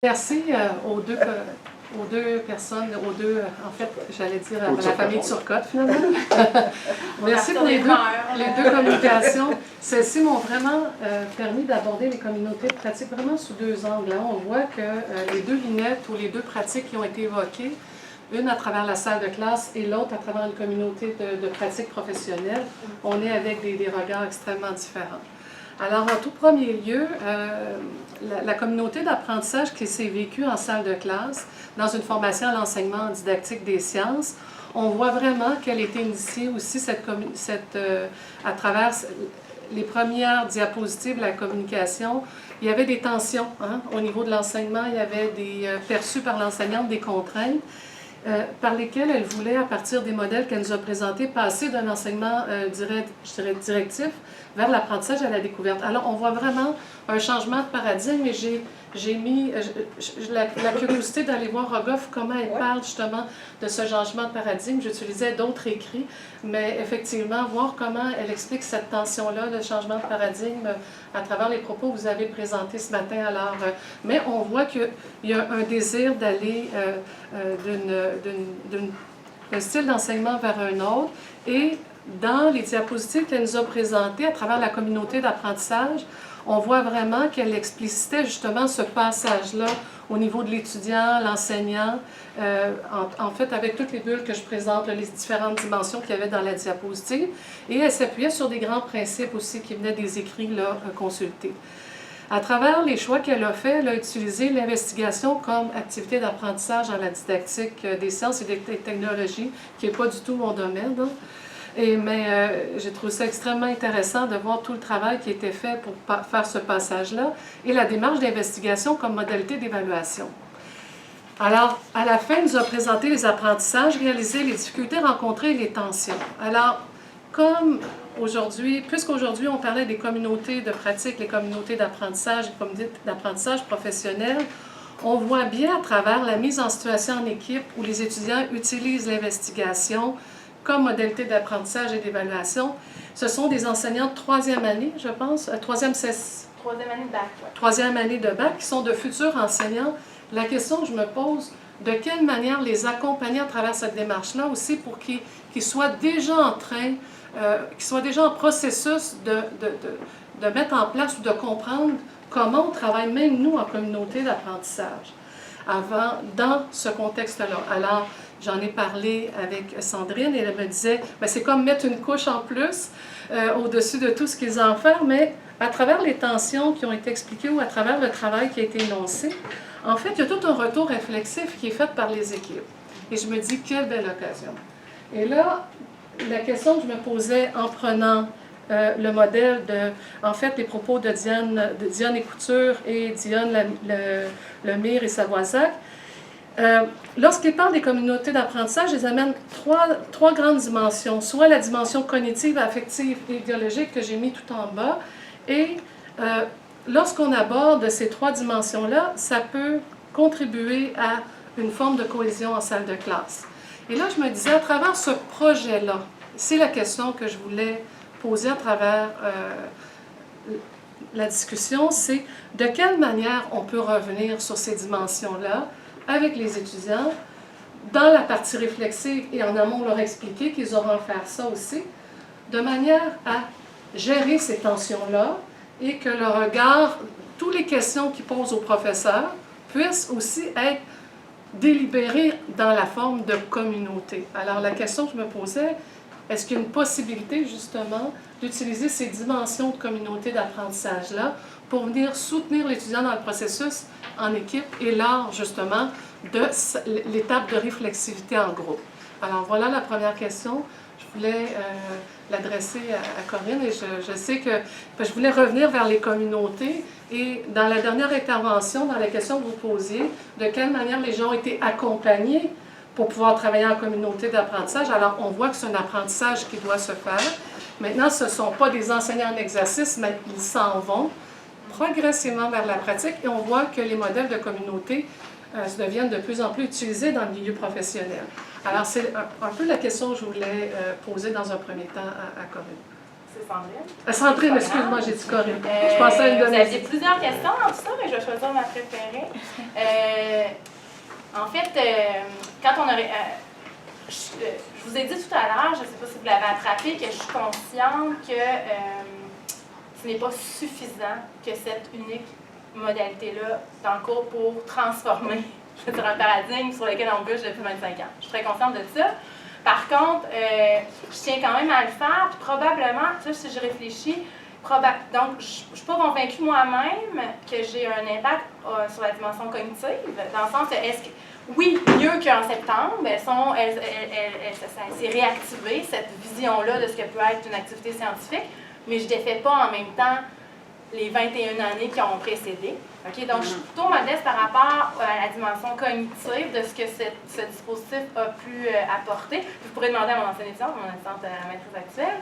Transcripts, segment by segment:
Merci aux deux personnes, en fait, j'allais dire à la famille Turcotte, finalement. Merci pour les deux communications. Celles-ci m'ont vraiment permis d'aborder les communautés de pratique vraiment sous deux angles. Là, on voit que les deux lunettes ou les deux pratiques qui ont été évoquées, une à travers la salle de classe et l'autre à travers une communauté de pratique professionnelle, on est avec des regards extrêmement différents. Alors, en tout premier lieu, la communauté d'apprentissage qui s'est vécue en salle de classe, dans une formation à l'enseignement didactique des sciences, on voit vraiment qu'elle était initiée aussi à travers les premières diapositives de la communication. Il y avait des tensions au niveau de l'enseignement, il y avait perçus par l'enseignante des contraintes. Par lesquelles elle voulait, à partir des modèles qu'elle nous a présentés, passer d'un enseignement directif vers l'apprentissage à la découverte. Alors, on voit vraiment un changement de paradigme et j'ai mis la curiosité d'aller voir Rogoff comment elle parle justement de ce changement de paradigme. J'utilisais d'autres écrits, mais effectivement, voir comment elle explique cette tension-là, le changement de paradigme à travers les propos que vous avez présentés ce matin. Alors, mais on voit qu'il y a un désir d'aller d'un style d'enseignement vers un autre. Et dans les diapositives qu'elle nous a présentées à travers la communauté d'apprentissage, on voit vraiment qu'elle explicitait justement ce passage-là au niveau de l'étudiant, l'enseignant, en fait avec toutes les bulles que je présente, les différentes dimensions qu'il y avait dans la diapositive. Et elle s'appuyait sur des grands principes aussi qui venaient des écrits là, consultés. À travers les choix qu'elle a faits, elle a utilisé l'investigation comme activité d'apprentissage dans la didactique des sciences et des technologies, qui n'est pas du tout mon domaine. Mais j'ai trouvé ça extrêmement intéressant de voir tout le travail qui a été fait pour faire ce passage-là et la démarche d'investigation comme modalité d'évaluation. Alors, à la fin, elle nous a présenté les apprentissages, réalisé les difficultés rencontrées et les tensions. Alors, comme aujourd'hui, puisqu'aujourd'hui on parlait des communautés de pratique, les communautés d'apprentissage, les communautés d'apprentissage professionnel, on voit bien à travers la mise en situation en équipe où les étudiants utilisent l'investigation comme modalité d'apprentissage et d'évaluation. Ce sont des enseignants de troisième année, je pense, troisième année de bac. Ouais. Troisième année de bac, qui sont de futurs enseignants. La question que je me pose, de quelle manière les accompagner à travers cette démarche-là aussi pour qu'ils soient déjà en train, qu'ils soient déjà en processus de mettre en place ou de comprendre comment on travaille, même nous, en communauté d'apprentissage, dans ce contexte-là. Alors, j'en ai parlé avec Sandrine et elle me disait, c'est comme mettre une couche en plus au-dessus de tout ce qu'ils ont à faire, mais à travers les tensions qui ont été expliquées ou à travers le travail qui a été énoncé, en fait, il y a tout un retour réflexif qui est fait par les équipes. Et je me dis, quelle belle occasion. Et là, la question que je me posais en prenant le modèle en fait, les propos de Diane Écouture et Diane Lemire et Savoisac, lorsqu'ils parlent des communautés d'apprentissage, ils amènent trois grandes dimensions, soit la dimension cognitive, affective et idéologique que j'ai mis tout en bas, et lorsqu'on aborde ces trois dimensions-là, ça peut contribuer à une forme de cohésion en salle de classe. Et là, je me disais, à travers ce projet-là, c'est la question que je voulais poser à travers la discussion, c'est de quelle manière on peut revenir sur ces dimensions-là avec les étudiants, dans la partie réflexive et en amont leur expliquer qu'ils auront à faire ça aussi, de manière à gérer ces tensions-là et que le regard, toutes les questions qu'ils posent aux professeurs puissent aussi être délibérées dans la forme de communauté. Alors la question que je me posais, est-ce qu'il y a une possibilité justement d'utiliser ces dimensions de communauté d'apprentissage-là pour venir soutenir l'étudiant dans le processus en équipe et lors justement de l'étape de réflexivité en groupe. Alors voilà la première question. Je voulais l'adresser à Corinne et je sais que je voulais revenir vers les communautés et dans la dernière intervention, dans la question que vous posiez, de quelle manière les gens ont été accompagnés pour pouvoir travailler en communauté d'apprentissage. Alors on voit que c'est un apprentissage qui doit se faire. Maintenant, ce ne sont pas des enseignants en exercice, mais ils s'en vont progressivement vers la pratique et on voit que les modèles de communauté deviennent de plus en plus utilisés dans le milieu professionnel. Alors, c'est un peu la question que je voulais poser dans un premier temps à Corinne. c'est Sandrine. Sandrine, excuse-moi, j'ai dit Corinne. Je pensais à une de Vous mes... aviez plusieurs questions dans tout ça, mais je vais choisir ma préférée. En fait, quand on aurait... je vous ai dit tout à l'heure, je ne sais pas si vous l'avez attrapé, que je suis consciente que ce n'est pas suffisant que cette unique modalité-là dans le cours pour transformer, je veux dire, un paradigme sur lequel on bûche depuis 25 ans. Je suis très consciente de ça. Par contre, je tiens quand même à le faire, puis probablement, tu sais, si je réfléchis, donc je ne suis pas convaincue moi-même que j'ai un impact sur la dimension cognitive, dans le sens, est-ce que, oui, mieux qu'en septembre, ça s'est réactivé, cette vision-là de ce que peut être une activité scientifique, mais je ne défais pas en même temps les 21 années qui ont précédé. Okay? Donc, je suis plutôt modeste par rapport à la dimension cognitive de ce que ce dispositif a pu apporter. Vous pourrez demander à mon ancienne étudiante, mon assistante à la maîtrise actuelle.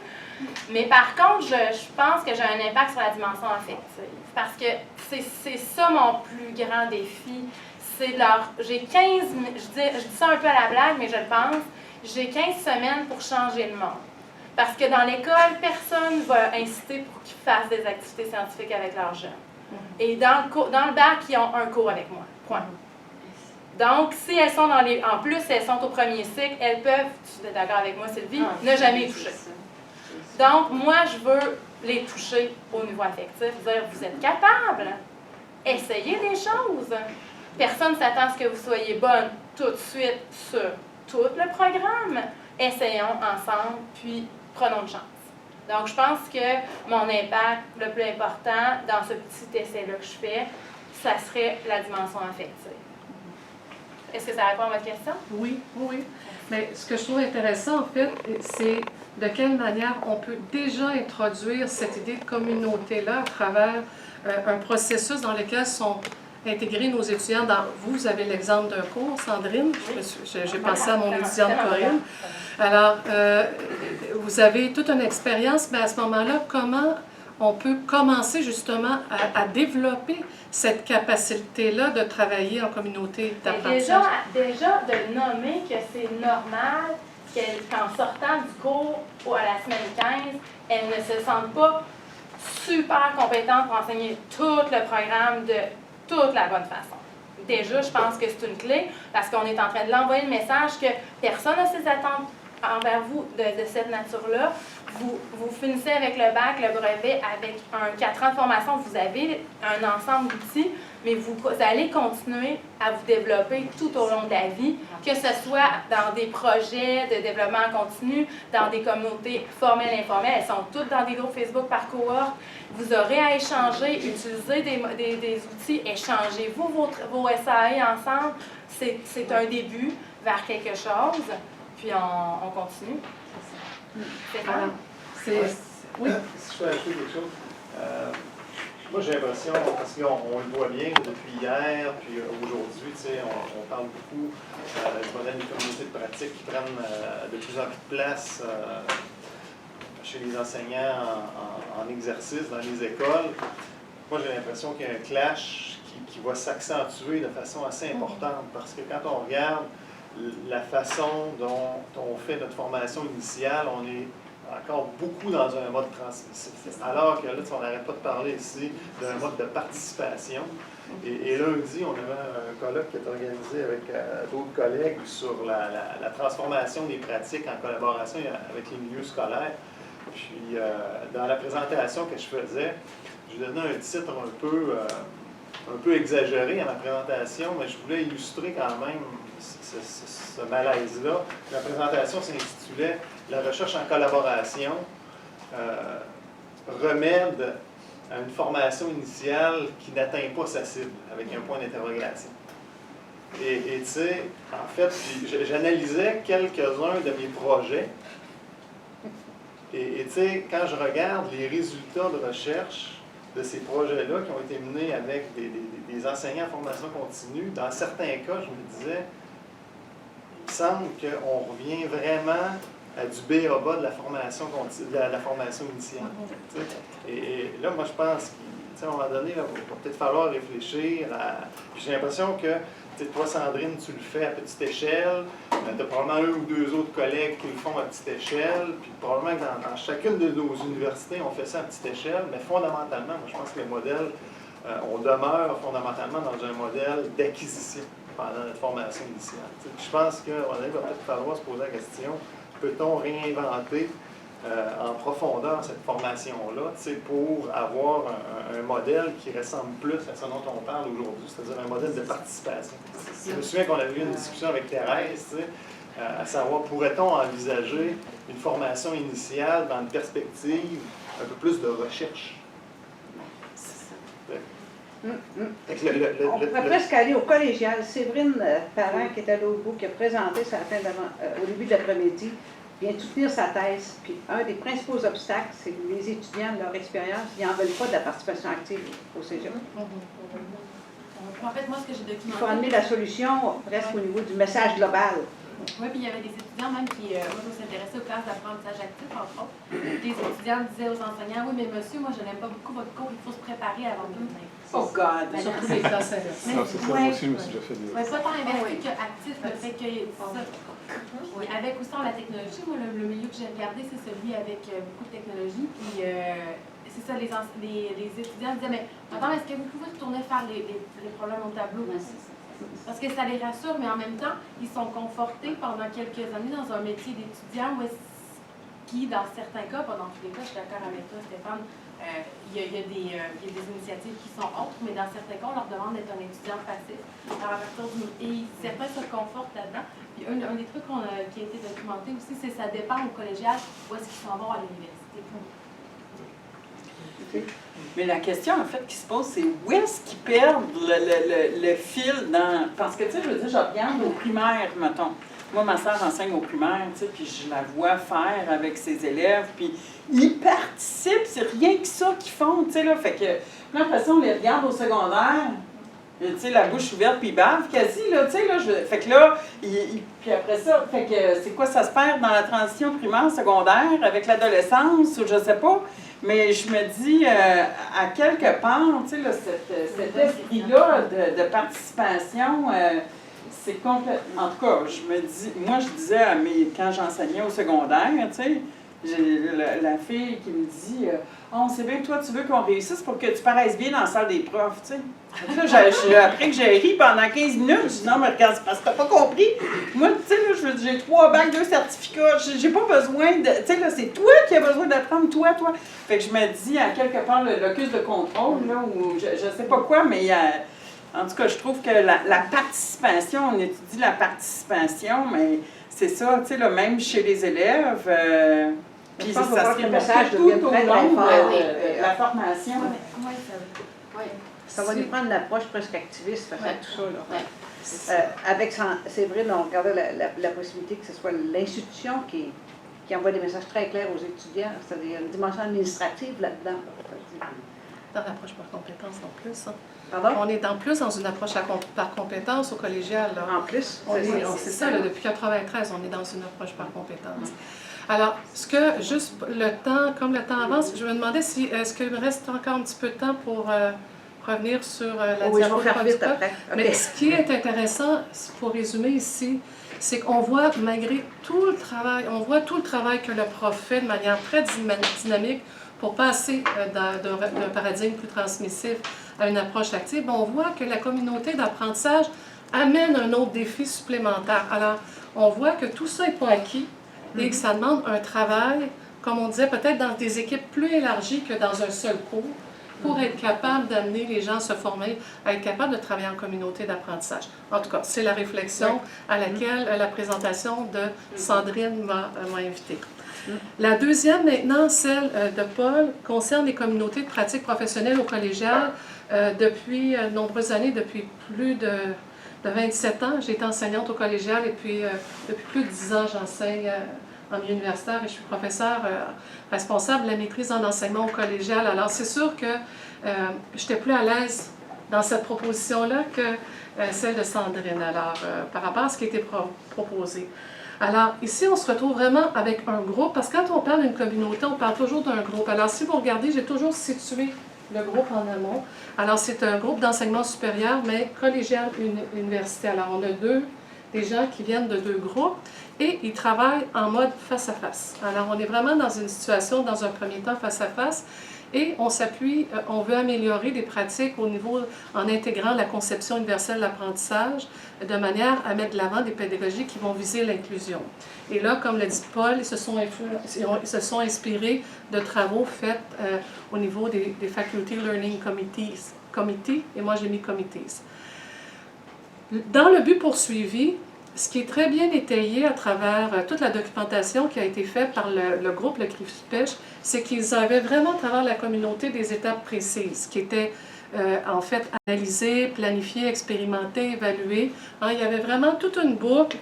Mais par contre, je pense que j'ai un impact sur la dimension affective. Parce que c'est ça mon plus grand défi. J'ai 15, je dis ça un peu à la blague, mais je le pense, j'ai 15 semaines pour changer le monde. Parce que dans l'école, personne ne va inciter pour qu'ils fassent des activités scientifiques avec leurs jeunes. Et dans le bac, ils ont un cours avec moi. Point. Donc, si elles sont en plus, elles sont au premier cycle, elles peuvent, tu es d'accord avec moi, Sylvie, ne jamais y toucher. Donc, moi, je veux les toucher au niveau affectif, dire, vous êtes capables, essayez des choses. Personne ne s'attend à ce que vous soyez bonne tout de suite sur tout le programme. Essayons ensemble, puis prenons une chance. Donc, je pense que mon impact le plus important dans ce petit essai-là que je fais, ça serait la dimension affective. Est-ce que ça répond à votre question? Oui, oui. Mais ce que je trouve intéressant, en fait, c'est de quelle manière on peut déjà introduire cette idée de communauté-là à travers un processus dans lequel sont intégrés nos étudiants. Vous avez l'exemple d'un cours, Sandrine. J'ai pensé à mon étudiante Corinne. Alors, vous avez toute une expérience, mais à ce moment-là, comment on peut commencer justement à développer cette capacité-là de travailler en communauté d'apprentissage? Déjà, de nommer que c'est normal qu'en sortant du cours ou à la semaine 15, elles ne se sentent pas super compétentes pour enseigner tout le programme de toute la bonne façon. Déjà, je pense que c'est une clé parce qu'on est en train de l'envoyer le message que personne n'a ses attentes envers vous de cette nature-là. Vous finissez avec le bac, le brevet, avec un 4 ans de formation, vous avez un ensemble d'outils, mais vous allez continuer à vous développer tout au long de la vie, que ce soit dans des projets de développement continu, dans des communautés formelles et informelles, elles sont toutes dans des groupes Facebook par cohorte. Vous aurez à échanger, utiliser des outils, échangez-vous vos SAE ensemble. C'est un début vers quelque chose, puis on continue. C'est ça. Oui. Si je peux ajouter quelque chose, moi j'ai l'impression, parce qu'on le voit bien depuis hier, puis aujourd'hui, on parle beaucoup du modèle des communautés de pratique qui prennent de plus en plus de place chez les enseignants en exercice dans les écoles. Moi j'ai l'impression qu'il y a un clash qui va s'accentuer de façon assez importante, parce que quand on regarde la façon dont on fait notre formation initiale, on est encore beaucoup dans un mode transmissif. Alors que là, on n'arrête pas de parler ici d'un mode de participation. Et lundi, on avait un colloque qui est organisé avec d'autres collègues sur la transformation des pratiques en collaboration avec les milieux scolaires. Puis, dans la présentation que je faisais, je donnais un titre un peu exagéré à ma présentation, mais je voulais illustrer quand même ce malaise-là. La présentation s'intitulait « La recherche en collaboration, remède à une formation initiale qui n'atteint pas sa cible », avec un point d'interrogation. Et tu sais, en fait, j'analysais quelques-uns de mes projets. Et tu sais, quand je regarde les résultats de recherche de ces projets-là qui ont été menés avec des enseignants en formation continue, dans certains cas, je me disais, il semble qu'on revient vraiment à du B.A.-bas de la formation initiale. Et là, moi, je pense sais, à un moment donné, il va peut-être falloir réfléchir à... Puis j'ai l'impression que, tu sais, toi, Sandrine, tu le fais à petite échelle. Tu as probablement un ou deux autres collègues qui le font à petite échelle. Puis probablement que dans chacune de nos universités, on fait ça à petite échelle. Mais fondamentalement, moi, je pense que les modèles, on demeure fondamentalement dans un modèle d'acquisition pendant notre formation initiale. Tu sais, je pense qu'à un moment donné, il va peut-être falloir se poser la question, peut-on réinventer en profondeur cette formation-là, pour avoir un modèle qui ressemble plus à ce dont on parle aujourd'hui, c'est-à-dire un modèle de participation. Je me souviens qu'on avait eu une discussion avec Thérèse, à savoir, pourrait-on envisager une formation initiale dans une perspective un peu plus de recherche? On pourrait presque aller au collégial. Séverine Parent, qui était à l'autre bout, qui a présenté ça au début de l'après-midi, vient de soutenir sa thèse. Puis un des principaux obstacles, c'est que les étudiants, de leur expérience, ils n'en veulent pas de la participation active au cégep. En fait, moi, ce que j'ai documenté... Il faut amener la solution presque au niveau du message global. Oui, puis il y avait des étudiants même qui s'intéressaient aux classes d'apprentissage actif, entre autres. Des étudiants disaient aux enseignants, oui, mais monsieur, moi, je n'aime pas beaucoup votre cours, il faut se préparer avant de venir. Oh God! Surtout les classes inversées. Non, c'est ça, moi aussi, je me suis déjà fait des... Oui, pas tant inversé qu'actif, le fait que ça. Puis avec aussi la technologie, moi, le milieu que j'ai regardé, c'est celui avec beaucoup de technologie. Puis c'est ça, les étudiants disaient, mais attends, est-ce que vous pouvez retourner faire les problèmes au tableau? Parce que ça les rassure, mais en même temps, ils sont confortés pendant quelques années dans un métier d'étudiant qui, dans certains cas, pas dans tous les cas, je suis d'accord avec toi, Stéphane, il y a des initiatives qui sont autres, mais dans certains cas, on leur demande d'être un étudiant passif. Alors, et certains se confortent là-dedans. Puis un des trucs qui a été documenté aussi, c'est que ça dépend au collégial où est-ce qu'ils s'en vont à l'université. Mais la question, en fait, qui se pose, c'est où est-ce qu'ils perdent le fil dans... Parce que, tu sais, je veux dire, je regarde au primaire, mettons. Moi, ma sœur enseigne au primaire, tu sais, puis je la vois faire avec ses élèves, puis ils participent, c'est rien que ça qu'ils font, tu sais, là. Fait que, là, après ça, on les regarde au secondaire, tu sais, la bouche ouverte, puis ils bavent quasi, là, tu sais, là. Fait que là, puis après ça, fait que c'est quoi, ça se perd dans la transition primaire, secondaire, avec l'adolescence, ou je sais pas. Mais je me dis, à quelque part, tu sais, là, cet esprit-là de participation, c'est complètement... En tout cas, je me dis, moi, je disais quand j'enseignais au segrève, tu sais, j'ai la fille qui me dit, on sait bien que toi, tu veux qu'on réussisse pour que tu paraisses bien dans la salle des profs, tu sais. Là, après que j'ai ri pendant 15 minutes, je dis non, mais regarde, c'est parce que t'as pas compris. Moi, tu sais, là, j'ai 3 bacs, 2 certificats, j'ai pas besoin de. Tu sais, là, c'est toi qui as besoin d'apprendre, toi. Fait que je me dis, à quelque part, le locus de contrôle, là, ou je sais pas quoi, mais en tout cas, je trouve que la participation, on étudie la participation, mais c'est ça, tu sais, là, même chez les élèves. Puis ça serait le message tout au long de la formation. Ça va nous prendre une approche presque activiste face à tout ça. Là. Avec Séverine, on regardait la possibilité que ce soit l'institution qui envoie des messages très clairs aux étudiants. C'est-à-dire une dimension administrative là-dedans. Dans l'approche par compétence en plus. Hein. Pardon? On est en plus dans une approche par compétence au collégial. Là. En plus? C'est ça, là, depuis 1993, on est dans une approche par compétence. Alors, juste le temps, comme le temps avance, je me demandais est-ce qu'il me reste encore un petit peu de temps pour revenir sur la oui, je vais faire vite après. Mais ce qui est intéressant, pour résumer ici, c'est qu'on voit, malgré tout le travail, que le prof fait de manière très dynamique pour passer d'un paradigme plus transmissif à une approche active, on voit que la communauté d'apprentissage amène un autre défi supplémentaire. Alors, on voit que tout ça n'est pas acquis et que ça demande un travail, comme on disait, peut-être dans des équipes plus élargies que dans un seul cours, pour être capable d'amener les gens à se former, à être capable de travailler en communauté d'apprentissage. En tout cas, c'est la réflexion à laquelle la présentation de Sandrine m'a invitée. La deuxième, maintenant, celle de Paul, concerne les communautés de pratique professionnelle au collégial. Depuis de nombreuses années, depuis plus de 27 ans, j'ai été enseignante au collégial et puis depuis plus de 10 ans, j'enseigne en milieu universitaire et je suis professeure responsable de la maîtrise en enseignement au collégial. Alors, c'est sûr que j'étais plus à l'aise dans cette proposition-là que celle de Sandrine, alors, par rapport à ce qui a été proposé. Alors, ici, on se retrouve vraiment avec un groupe, parce que quand on parle d'une communauté, on parle toujours d'un groupe. Alors, si vous regardez, j'ai toujours situé le groupe en amont. Alors, c'est un groupe d'enseignement supérieur, mais collégial université. Alors, on a des gens qui viennent de 2 groupes et ils travaillent en mode face à face. Alors, on est vraiment dans une situation, dans un premier temps, face à face. Et on s'appuie, on veut améliorer des pratiques au niveau, en intégrant la conception universelle de l'apprentissage, de manière à mettre de l'avant des pédagogies qui vont viser l'inclusion. Et là, comme le dit Paul, ils se sont inspirés de travaux faits au niveau des Faculty Learning Committee, et moi j'ai mis Committees. Dans le but poursuivi, ce qui est très bien étayé à travers toute la documentation qui a été faite par le groupe, le CRIFPECH, c'est qu'ils avaient vraiment à travers la communauté des étapes précises qui étaient en fait analysées, planifiées, expérimentées, évaluées. Hein, il y avait vraiment toute une boucle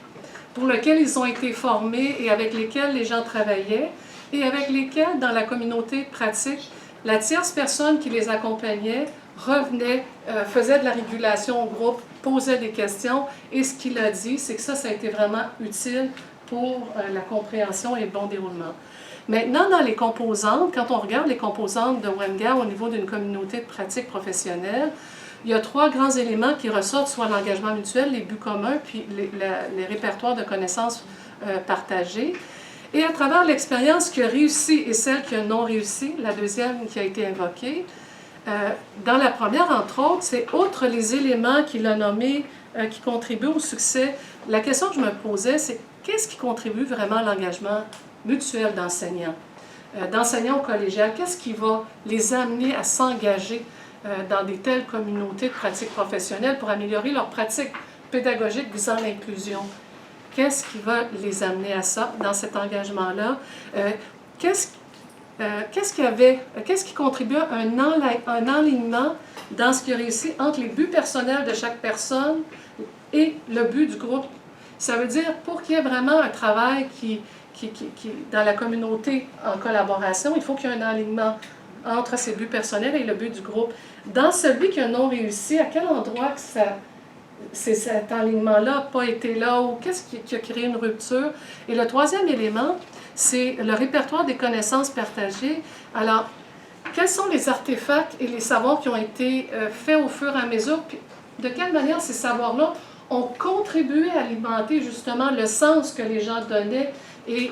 pour laquelle ils ont été formés et avec lesquels les gens travaillaient et avec lesquels, dans la communauté de pratique, la tierce personne qui les accompagnait revenait, faisait de la régulation au groupe, posait des questions et ce qu'il a dit, c'est que ça a été vraiment utile pour la compréhension et le bon déroulement. Maintenant, dans les composantes, quand on regarde les composantes de WENGA au niveau d'une communauté de pratique professionnelle, il y a 3 grands éléments qui ressortent, soit l'engagement mutuel, les buts communs, puis les répertoires de connaissances partagées. Et à travers l'expérience qui a réussi et celle qui a non réussi, la deuxième qui a été invoquée, dans la première, entre autres, c'est outre les éléments qu'il a nommés qui contribuent au succès, la question que je me posais, c'est qu'est-ce qui contribue vraiment à l'engagement mutuel d'enseignants au collégial? Qu'est-ce qui va les amener à s'engager dans des telles communautés de pratiques professionnelles pour améliorer leur pratique pédagogique visant l'inclusion? Qu'est-ce qui va les amener à ça, dans cet engagement-là? Qu'est-ce qui contribue à un enlignement dans ce qui a réussi entre les buts personnels de chaque personne et le but du groupe? Ça veut dire, pour qu'il y ait vraiment un travail qui dans la communauté en collaboration, il faut qu'il y ait un alignement entre ses buts personnels et le but du groupe. Dans celui qui a non réussi, à quel endroit que cet alignement-là n'a pas été là ou qu'est-ce qui a créé une rupture? Et le troisième élément, c'est le répertoire des connaissances partagées. Alors, quels sont les artefacts et les savoirs qui ont été faits au fur et à mesure? Puis, de quelle manière ces savoirs-là ont contribué à alimenter justement le sens que les gens donnaient et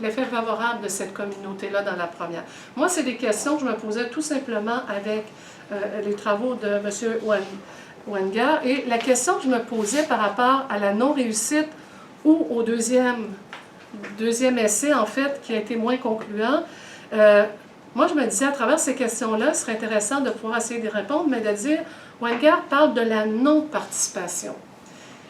l'effet favorable de cette communauté-là dans la première. Moi, c'est des questions que je me posais tout simplement avec les travaux de M. WENGA. Et la question que je me posais par rapport à la non-réussite ou au deuxième essai, en fait, qui a été moins concluant, moi, je me disais, à travers ces questions-là, ce serait intéressant de pouvoir essayer de répondre, mais de dire, WENGA parle de la non-participation.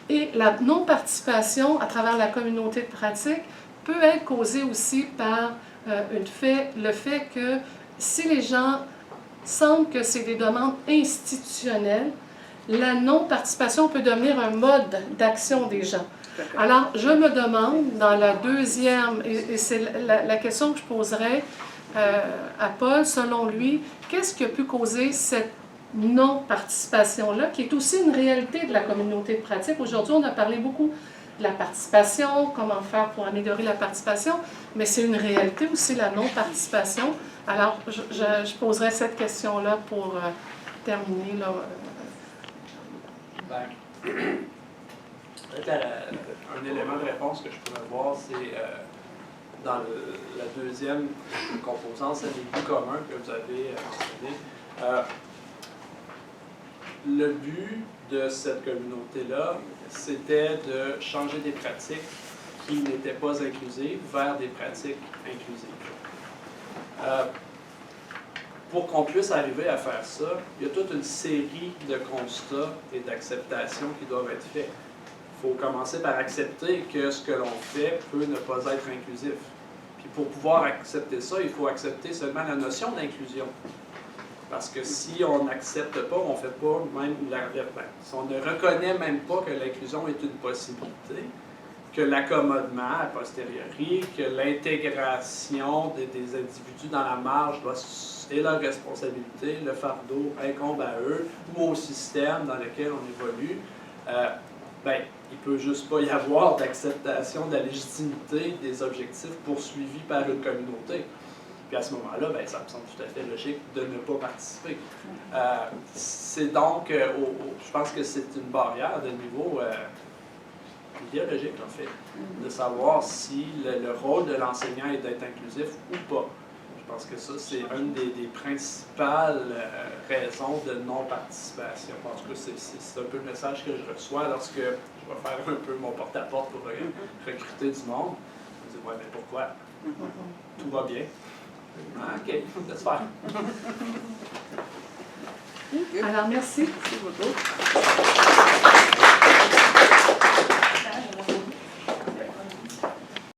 Et la non-participation à travers la communauté de pratique peut être causée aussi par le fait que si les gens sentent que c'est des demandes institutionnelles, la non-participation peut devenir un mode d'action des gens. Alors, je me demande, dans la deuxième, et c'est la question que je poserais à Paul, selon lui, qu'est-ce qui a pu causer cette non-participation-là, qui est aussi une réalité de la communauté de pratique. Aujourd'hui, on a parlé beaucoup de la participation, comment faire pour améliorer la participation, mais c'est une réalité aussi, la non-participation. Alors, je poserai cette question-là pour terminer. Là. Peut-être un élément de réponse que je pourrais voir, c'est dans la deuxième composante, c'est les buts communs que vous avez mentionné. Le but de cette communauté-là, c'était de changer des pratiques qui n'étaient pas inclusives vers des pratiques inclusives. Pour qu'on puisse arriver à faire ça, il y a toute une série de constats et d'acceptations qui doivent être faits. Il faut commencer par accepter que ce que l'on fait peut ne pas être inclusif. Puis pour pouvoir accepter ça, il faut accepter seulement la notion d'inclusion. Parce que si on n'accepte pas, on ne fait pas même si on ne reconnaît même pas que l'inclusion est une possibilité, que l'accommodement a posteriori, que l'intégration des individus dans la marge est leur responsabilité, le fardeau incombe à eux ou au système dans lequel on évolue, il ne peut juste pas y avoir d'acceptation de la légitimité des objectifs poursuivis par une communauté. Puis à ce moment-là, ben, ça me semble tout à fait logique de ne pas participer. C'est donc, je pense que c'est une barrière de niveau idéologique, en fait, de savoir si le rôle de l'enseignant est d'être inclusif ou pas. Je pense que ça, c'est une des principales raisons de non-participation. En tout cas, c'est un peu le message que je reçois lorsque je vais faire un peu mon porte-à-porte pour recruter du monde. Je me dis, ouais, mais pourquoi? Tout va bien. Ah, OK, laisse faire. Alors, merci. Merci beaucoup.